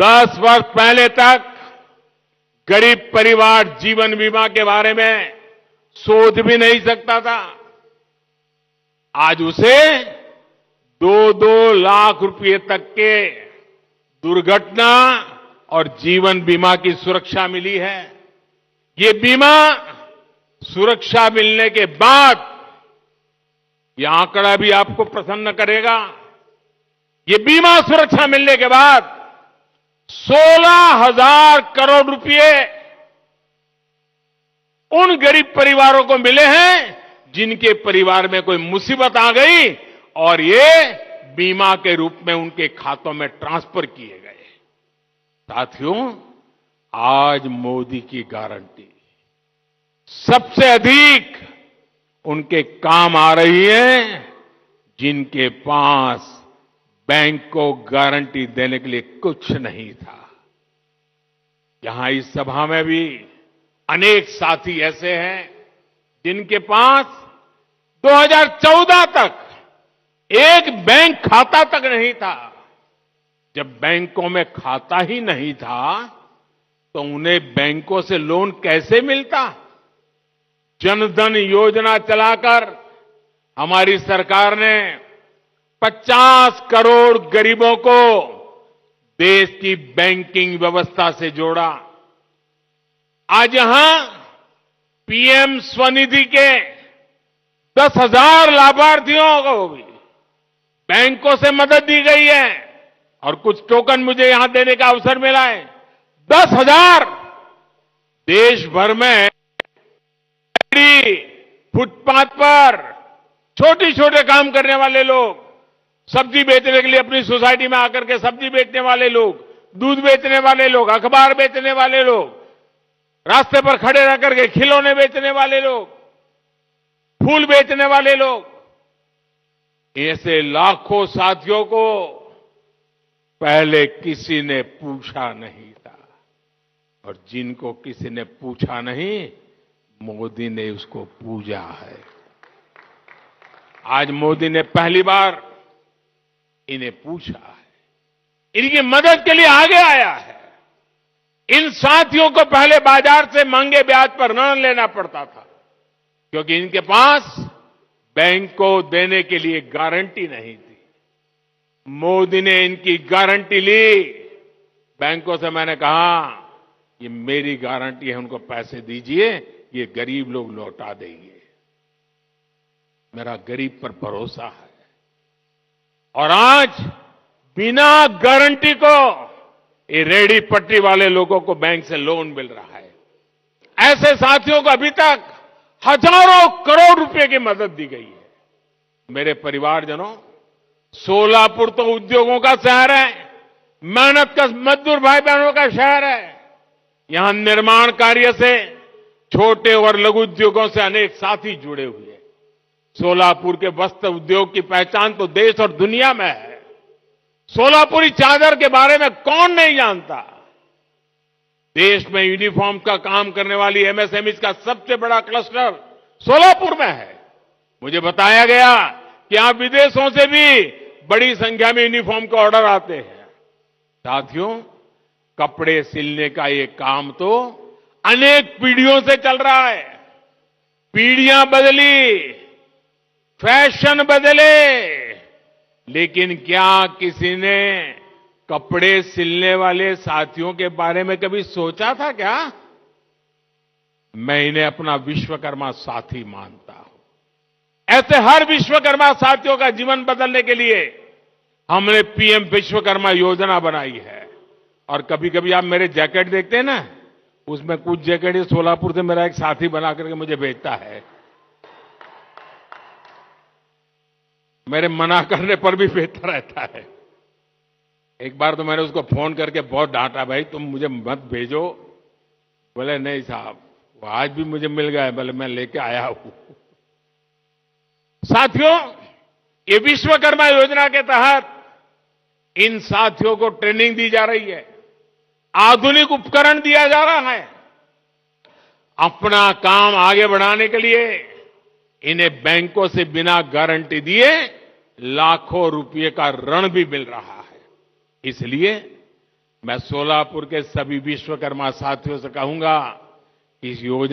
10 वर्ष पहले तक गरीब परिवार जीवन बीमा के बारे में सोच भी नहीं सकता था। आज उसे 2-2 लाख रुपए तक के दुर्घटना और जीवन बीमा की सुरक्षा मिली है। ये बीमा सुरक्षा मिलने के बाद, ये आंकड़ा भी आपको प्रसन्न करेगा, ये बीमा सुरक्षा मिलने के बाद 16,000 करोड़ रुपए उन गरीब परिवारों को मिले हैं जिनके परिवार में कोई मुसीबत आ गई और ये बीमा के रूप में उनके खातों में ट्रांसफर किए गए। साथियों, आज मोदी की गारंटी सबसे अधिक उनके काम आ रही है जिनके पास बैंक को गारंटी देने के लिए कुछ नहीं था। यहां इस सभा में भी अनेक साथी ऐसे हैं जिनके पास 2014 तक एक बैंक खाता तक नहीं था। जब बैंकों में खाता ही नहीं था तो उन्हें बैंकों से लोन कैसे मिलता? जनधन योजना चलाकर हमारी सरकार ने 50 करोड़ गरीबों को देश की बैंकिंग व्यवस्था से जोड़ा। आज यहां पीएम स्वनिधि के 10,000 लाभार्थियों को भी बैंकों से मदद दी गई है और कुछ टोकन मुझे यहां देने का अवसर मिला है। 10,000 देश भर में फुटपाथ पर छोटे छोटे काम करने वाले लोग, सब्जी बेचने के लिए अपनी सोसाइटी में आकर के सब्जी बेचने वाले लोग, दूध बेचने वाले लोग, अखबार बेचने वाले लोग, रास्ते पर खड़े रह करके खिलौने बेचने वाले लोग, फूल बेचने वाले लोग, ऐसे लाखों साथियों को पहले किसी ने पूछा नहीं था और जिनको किसी ने पूछा नहीं, मोदी ने उसको पूजा है। आज मोदी ने पहली बार इन्हें पूछा है, इनकी मदद के लिए आगे आया है। इन साथियों को पहले बाजार से महंगे ब्याज पर ऋण लेना पड़ता था क्योंकि इनके पास बैंक को देने के लिए गारंटी नहीं थी। मोदी ने इनकी गारंटी ली। बैंकों से मैंने कहा, ये मेरी गारंटी है, उनको पैसे दीजिए, ये गरीब लोग लौटा देंगे। मेरा गरीब पर भरोसा है। और आज बिना गारंटी को ये रेहड़ी पटरी वाले लोगों को बैंक से लोन मिल रहा है। ऐसे साथियों को अभी तक हजारों करोड़ रुपए की मदद दी गई है। मेरे परिवारजनों, सोलापुर तो उद्योगों का शहर है, मेहनत का मजदूर भाई बहनों का शहर है। यहां निर्माण कार्य से छोटे और लघु उद्योगों से अनेक साथी जुड़े हुए हैं। सोलापुर के वस्त्र उद्योग की पहचान तो देश और दुनिया में है। सोलापुरी चादर के बारे में कौन नहीं जानता? देश में यूनिफॉर्म का काम करने वाली एमएसएमई का सबसे बड़ा क्लस्टर सोलापुर में है। मुझे बताया गया कि यहां विदेशों से भी बड़ी संख्या में यूनिफॉर्म के ऑर्डर आते हैं। साथियों, कपड़े सिलने का ये काम तो अनेक पीढ़ियों से चल रहा है। पीढ़ियां बदली, फैशन बदले, लेकिन क्या किसी ने कपड़े सिलने वाले साथियों के बारे में कभी सोचा था क्या? मैं इन्हें अपना विश्वकर्मा साथी मानता हूं। ऐसे हर विश्वकर्मा साथियों का जीवन बदलने के लिए हमने पीएम विश्वकर्मा योजना बनाई है। और कभी कभी आप मेरे जैकेट देखते हैं ना, उसमें कुछ जैकेट सोलापुर से मेरा एक साथी बना करके मुझे भेजता है। मेरे मना करने पर भी भेजता रहता है। एक बार तो मैंने उसको फोन करके बहुत डांटा, भाई तुम मुझे मत भेजो। बोले नहीं साहब, वो आज भी मुझे मिल गया है, बोले मैं लेके आया हूं। साथियों, ये विश्वकर्मा योजना के तहत इन साथियों को ट्रेनिंग दी जा रही है, आधुनिक उपकरण दिया जा रहा है। अपना काम आगे बढ़ाने के लिए इन्हें बैंकों से बिना गारंटी दिए लाखों रुपए का ऋण भी मिल रहा है। इसलिए मैं सोलापुर के सभी विश्वकर्मा साथियों से कहूंगा कि इस योजना